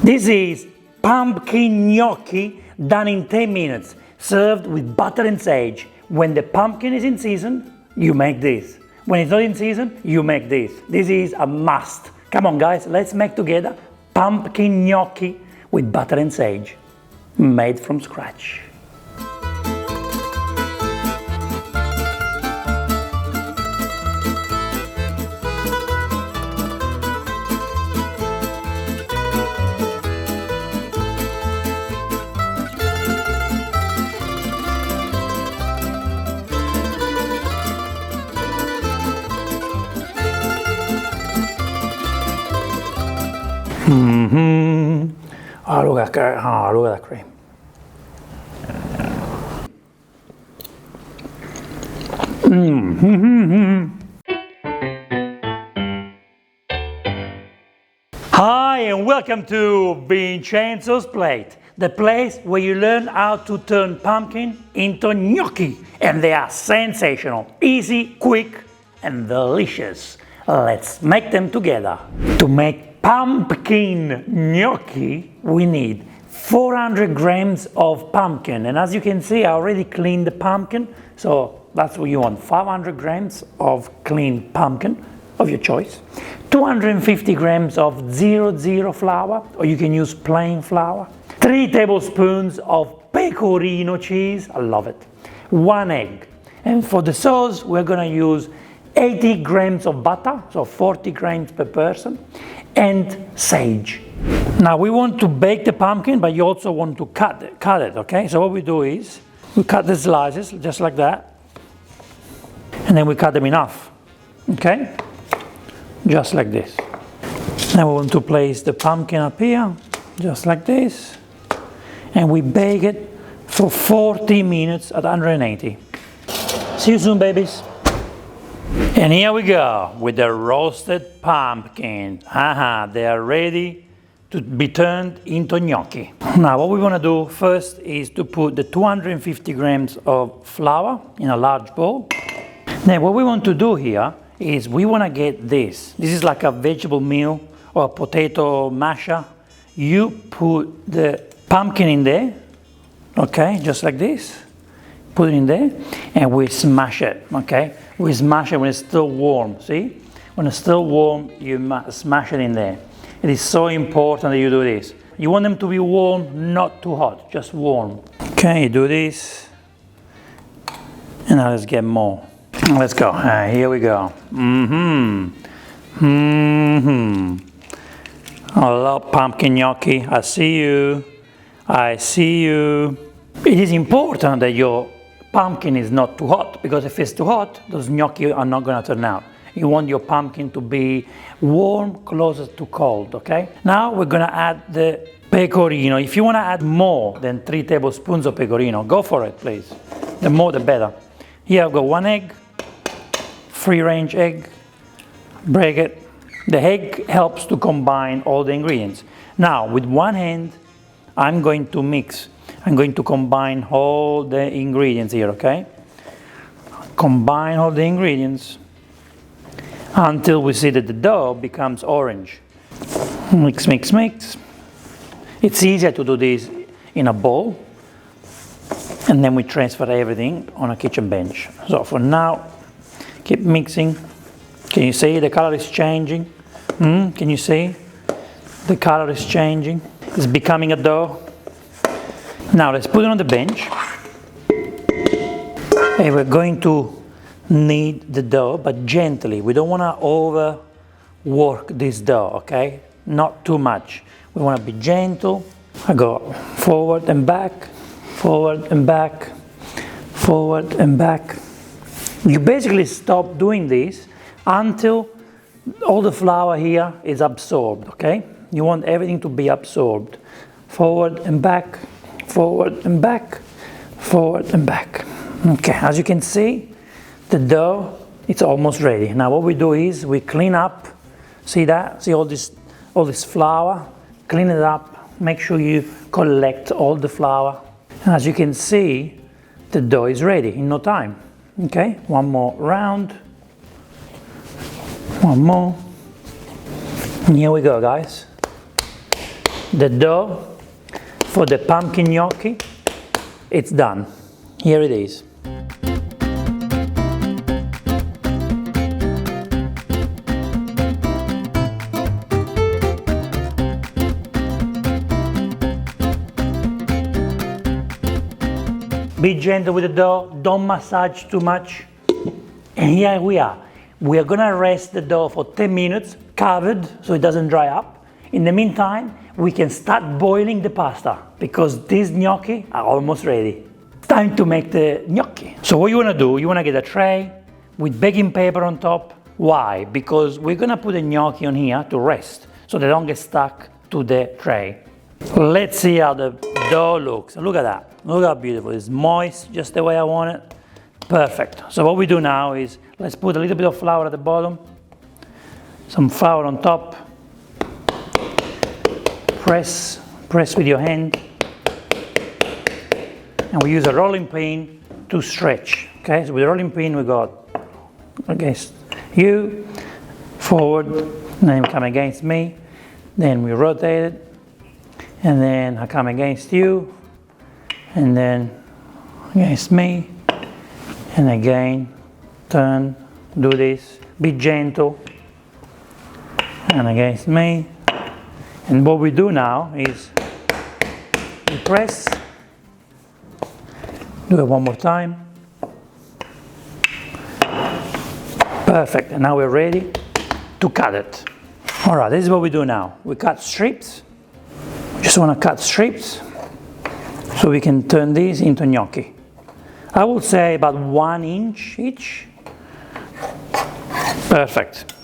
This is pumpkin gnocchi done in 10 minutes, served with butter and sage. When the pumpkin is in season, you make this. When it's not in season, you make this. This is a must. Come on guys, let's make together pumpkin gnocchi with butter and sage, made from scratch. Oh, look at that cream. Hi and welcome to Vincenzo's Plate, the place where you learn how to turn pumpkin into gnocchi, and they are sensational, easy, quick and delicious. Let's make them together. To make pumpkin gnocchi, we need 400 grams of pumpkin, and as you can see, I already cleaned the pumpkin, so that's what you want, 500 grams of clean pumpkin of your choice, 250 grams of 00 flour, or you can use plain flour, 3 tablespoons of pecorino cheese, I love it, 1 egg, and for the sauce we're gonna use 80 grams of butter, so 40 grams per person, and sage. Now we want to bake the pumpkin, but you also want to cut it, okay? So what we do is, we cut the slices just like that, and then we cut them in half, okay? Just like this. Now we want to place the pumpkin up here, just like this, and we bake it for 40 minutes at 180. See you soon, babies. And here we go with the roasted pumpkin. They are ready to be turned into gnocchi. Now what we want to do first is to put the 250 grams of flour in a large bowl. Then what we want to do here is we want to get this. This is like a vegetable meal or a potato masher. You put the pumpkin in there, okay, just like this. Put it in there and we smash it, okay? We smash it when it's still warm, see? When it's still warm, you smash it in there. It is so important that you do this. You want them to be warm, not too hot, just warm. Okay, you do this. And now let's get more. Let's go, here we go. I love pumpkin gnocchi, I see you. I see you. It is important that your pumpkin is not too hot, because if it's too hot, those gnocchi are not going to turn out. You want your pumpkin to be warm, closer to cold, okay? Now we're going to add the pecorino. If you want to add more than 3 tablespoons of pecorino, go for it, please. The more, the better. Here I've got 1 egg, free-range egg, break it. The egg helps to combine all the ingredients. Now, with one hand, I'm going to mix. I'm going to combine all the ingredients here, okay? Combine all the ingredients until we see that the dough becomes orange. Mix, mix, mix. It's easier to do this in a bowl, and then we transfer everything on a kitchen bench. So for now, keep mixing. Can you see the color is changing? Can you see? The color is changing. It's becoming a dough. Now let's put it on the bench. And we're going to knead the dough, but gently. We don't want to overwork this dough, okay? Not too much. We want to be gentle. I go forward and back, forward and back, forward and back. You basically stop doing this until all the flour here is absorbed, okay? You want everything to be absorbed. Forward and back, forward and back, forward and back. Okay, as you can see, the dough, it's almost ready. Now what we do is we clean up, see that? See all this flour? Clean it up, make sure you collect all the flour. And as you can see, the dough is ready in no time. Okay, one more round. One more. And here we go, guys. the dough for the pumpkin gnocchi, it's done. Here it is. Be gentle with the dough, don't massage too much. And here we are. We are gonna rest the dough for 10 minutes, covered, so it doesn't dry up. In the meantime, we can start boiling the pasta, because these gnocchi are almost ready. It's time to make the gnocchi. So what you wanna do, you wanna get a tray with baking paper on top. Why? Because we're gonna put the gnocchi on here to rest, so they don't get stuck to the tray. Let's see how the dough looks. Look at that. Look how beautiful. It's moist, just the way I want it. Perfect. So what we do now is, let's put a little bit of flour at the bottom, some flour on top. Press with your hand. And we use a rolling pin to stretch. Okay, so with a rolling pin we got against you, forward, and then you come against me. Then we rotate it. And then I come against you, and then against me, and again, turn, do this, be gentle, and against me. And what we do now is we press, do it one more time. Perfect, and now we're ready to cut it. All right, this is what we do now. We cut strips. Just want to cut strips so we can turn these into gnocchi. I would say about 1 inch each. Perfect.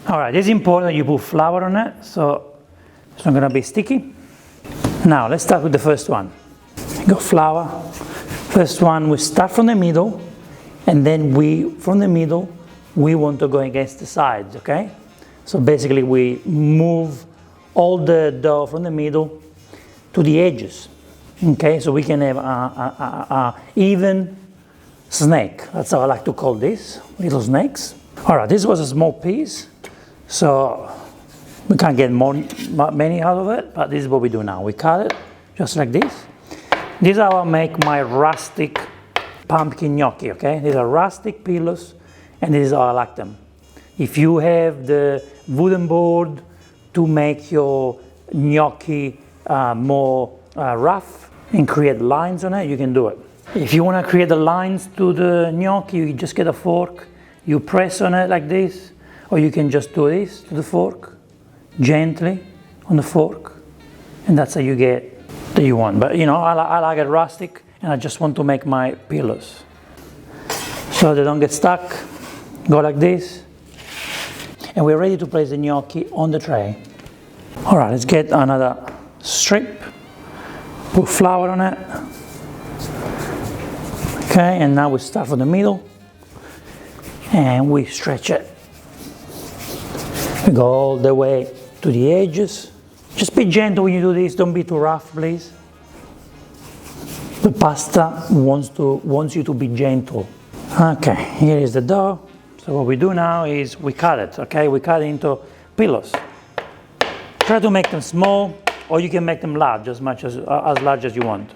All right, it's important that you put flour on it, so it's not going to be sticky. Now let's start with the first one. Got flour. First one, we start from the middle, and then from the middle we want to go against the sides. Okay, so basically we move all the dough from the middle to the edges. Okay, so we can have a even snake. That's how I like to call this, little snakes. All right, this was a small piece, so we can't get many out of it, but this is what we do now. We cut it just like this. This is how I make my rustic pumpkin gnocchi, okay? These are rustic pillows, and this is how I like them. If you have the wooden board to make your gnocchi more rough and create lines on it, you can do it. If you want to create the lines to the gnocchi, you just get a fork, you press on it like this, or you can just do this to the fork, gently on the fork, and that's how you get that you want. But you know, I like it rustic, and I just want to make my pillows so they don't get stuck. Go like this, and we're ready to place the gnocchi on the tray. All right, let's get another strip, put flour on it. Okay, and now we start from the middle, and we stretch it. We go all the way to the edges. Just be gentle when you do this, don't be too rough, please. The pasta wants you to be gentle. Okay, here is the dough. So what we do now is we cut it, okay? We cut it into pillows. Try to make them small, or you can make them large, as large as you want.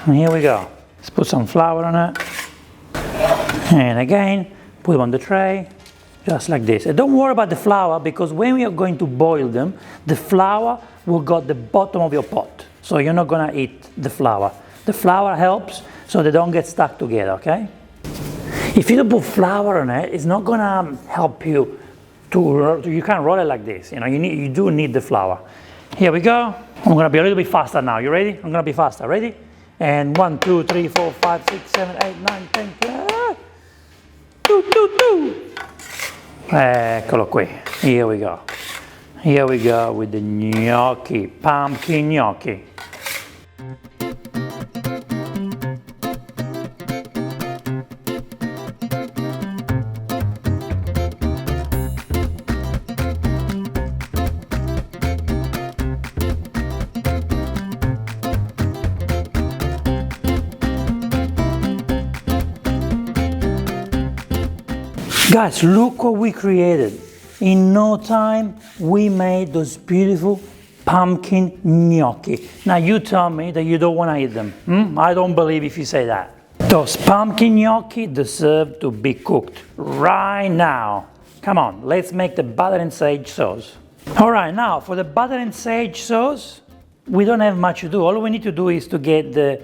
And here we go. Let's put some flour on it. And again, put them on the tray, just like this. And don't worry about the flour, because when we are going to boil them, the flour will go at the bottom of your pot. So you're not gonna eat the flour. The flour helps so they don't get stuck together, okay? If you don't put flour on it, it's not gonna help you you can't roll it like this. You know, you do need the flour. Here we go. I'm gonna be a little bit faster now. You ready? I'm gonna be faster. Ready? And 1, 2, 3, 4, 5, 6, 7, 8, 9, 10, 12. Eccolo qui. Here we go. Here we go with the gnocchi, pumpkin gnocchi. Guys, look what we created. in no time, we made those beautiful pumpkin gnocchi. Now you tell me that you don't want to eat them. I don't believe if you say that. Those pumpkin gnocchi deserve to be cooked right now. Come on, let's make the butter and sage sauce. All right, now for the butter and sage sauce, we don't have much to do. All we need to do is to get the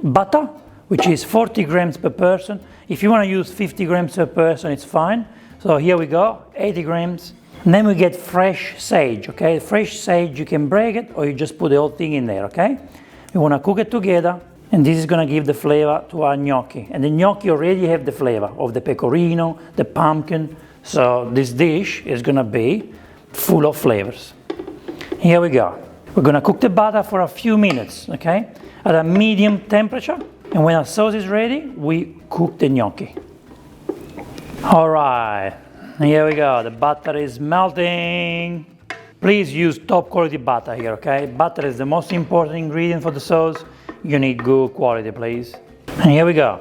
butter, which is 40 grams per person. If you want to use 50 grams per person, it's fine. So here we go, 80 grams. And then we get fresh sage, okay? Fresh sage, you can break it or you just put the whole thing in there, okay? You want to cook it together, and this is going to give the flavor to our gnocchi. And the gnocchi already have the flavor of the pecorino, the pumpkin. So this dish is going to be full of flavors. Here we go. We're going to cook the butter for a few minutes, okay? At a medium temperature. And when our sauce is ready, we cook the gnocchi. All right, here we go. The butter is melting. Please use top quality butter here, okay? Butter is the most important ingredient for the sauce. You need good quality, please. And here we go.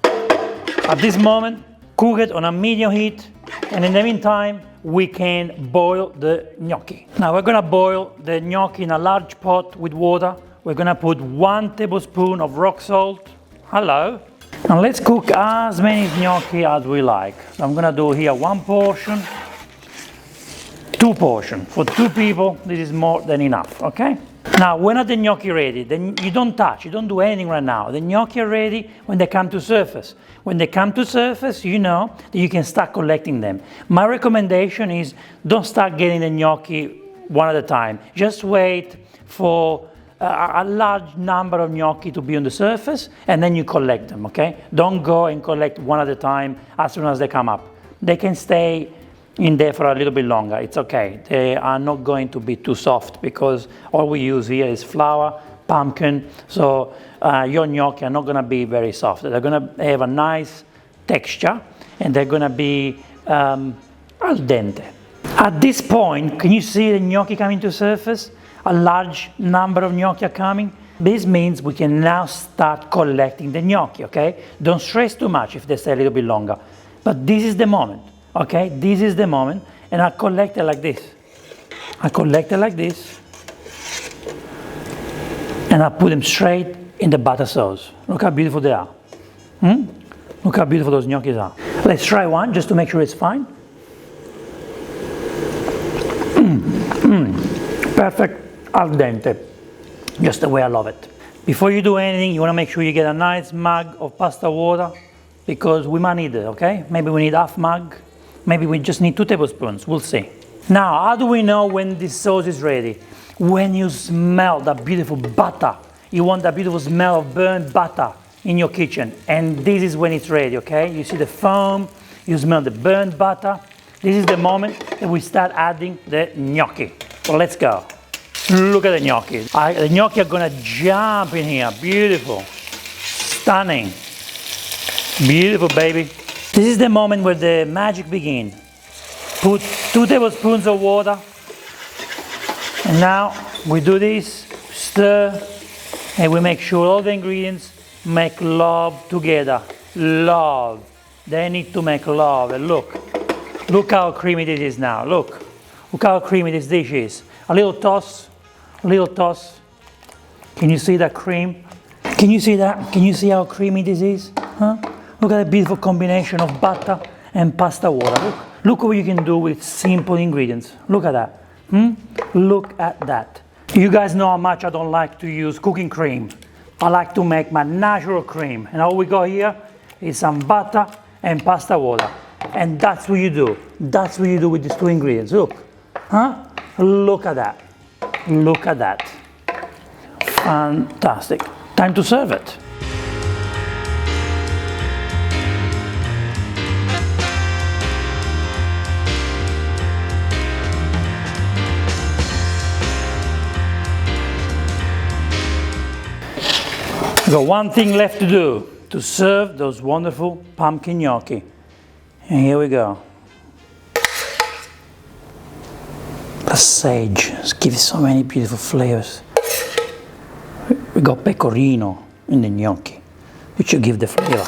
At this moment, cook it on a medium heat. And in the meantime, we can boil the gnocchi. Now we're gonna boil the gnocchi in a large pot with water. We're gonna put 1 tablespoon of rock salt. Hello. And let's cook as many gnocchi as we like. So I'm gonna do here 1 portion, 2 portions. For 2 people, this is more than enough, okay? Now, when are the gnocchi ready? Then you don't touch, you don't do anything right now. The gnocchi are ready when they come to surface. When they come to surface, you know that you can start collecting them. My recommendation is don't start getting the gnocchi one at a time. Just wait for a large number of gnocchi to be on the surface, and then you collect them, okay? Don't go and collect one at a time as soon as they come up. They can stay in there for a little bit longer. It's okay. They are not going to be too soft because all we use here is flour, pumpkin, so your gnocchi are not going to be very soft. They're going to have a nice texture, and they're going to be al dente. At this point, can you see the gnocchi coming to surface? A large number of gnocchi are coming. This means we can now start collecting the gnocchi, okay? Don't stress too much if they stay a little bit longer. But this is the moment, okay? This is the moment, and I collect it like this. I collect it like this, and I put them straight in the butter sauce. Look how beautiful they are. Look how beautiful those gnocchis are. Let's try one just to make sure it's fine. Perfect. Al dente, just the way I love it. Before you do anything, you want to make sure you get a nice mug of pasta water because we might need it, okay? Maybe we need half mug, maybe we just need 2 tablespoons, we'll see. Now, how do we know when this sauce is ready? When you smell that beautiful butter. You want that beautiful smell of burnt butter in your kitchen, and this is when it's ready, okay? You see the foam, you smell the burnt butter. This is the moment that we start adding the gnocchi. So let's go. Look at the gnocchi. The gnocchi are gonna jump in here. Beautiful. Stunning. Beautiful, baby. This is the moment where the magic begins. Put 2 tablespoons of water. And now we do this, stir, and we make sure all the ingredients make love together. Love. They need to make love. And look how creamy this is now. Look how creamy this dish is. A little toss. Can you see that cream? Can you see that? Can you see how creamy this is? Huh? Look at the beautiful combination of butter and pasta water. Look what you can do with simple ingredients. Look at that. Look at that. You guys know how much I don't like to use cooking cream. I like to make my natural cream. And all we got here is some butter and pasta water. And that's what you do. That's what you do with these 2 ingredients. Look. Huh? Look at that. Look at that. Fantastic. Time to serve it. We've got one thing left to do to serve those wonderful pumpkin gnocchi. And here we go. The sage gives so many beautiful flavors. We got pecorino in the gnocchi, which will give the flavor.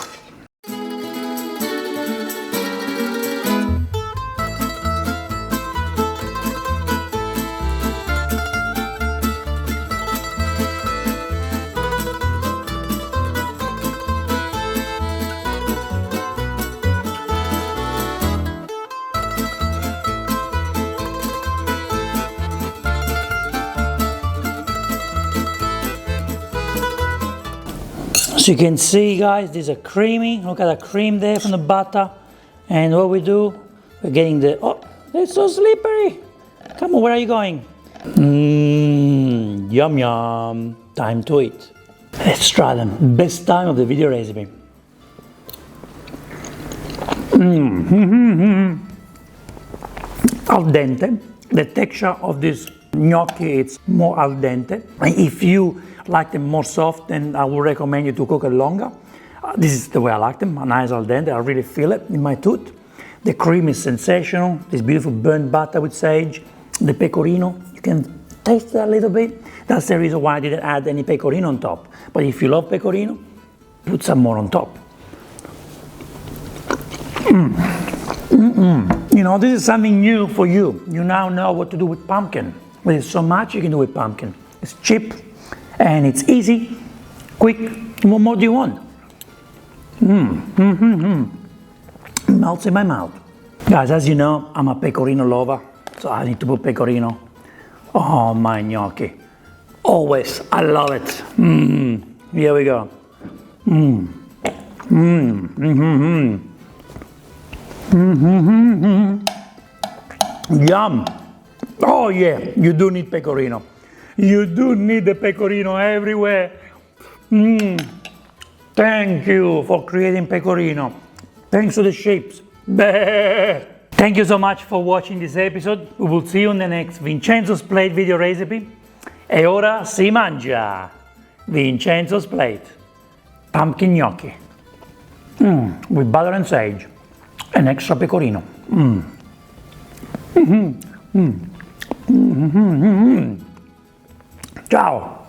As you can see, guys, these are creamy. Look at the cream there from the butter. And what we do, we're getting the, oh, they're so slippery. Come on, where are you going? Yum yum. Time to eat. Let's try them. Best time of the video recipe. Al dente. The texture of this gnocchi, it's more al dente. And if you like them more soft, then I would recommend you to cook it longer. This is the way I like them, nice al dente. I really feel it in my tooth. The cream is sensational. This beautiful burnt butter with sage. The pecorino, you can taste it a little bit. That's the reason why I didn't add any pecorino on top. But if you love pecorino, put some more on top. You know, this is something new for you. You now know what to do with pumpkin. There's so much you can do with pumpkin. It's cheap and it's easy, quick. What more do you want? Melts in my mouth. Guys, as you know, I'm a pecorino lover, so I need to put pecorino on my gnocchi. Always, I love it. Here we go. Yum. Oh yeah, you do need pecorino. You do need the pecorino everywhere. Thank you for creating pecorino. Thanks to the shapes. Thank you so much for watching this episode. We will see you in the next Vincenzo's Plate video recipe. E ora si mangia. Vincenzo's Plate. Pumpkin gnocchi. With butter and sage. And extra pecorino. Ciao.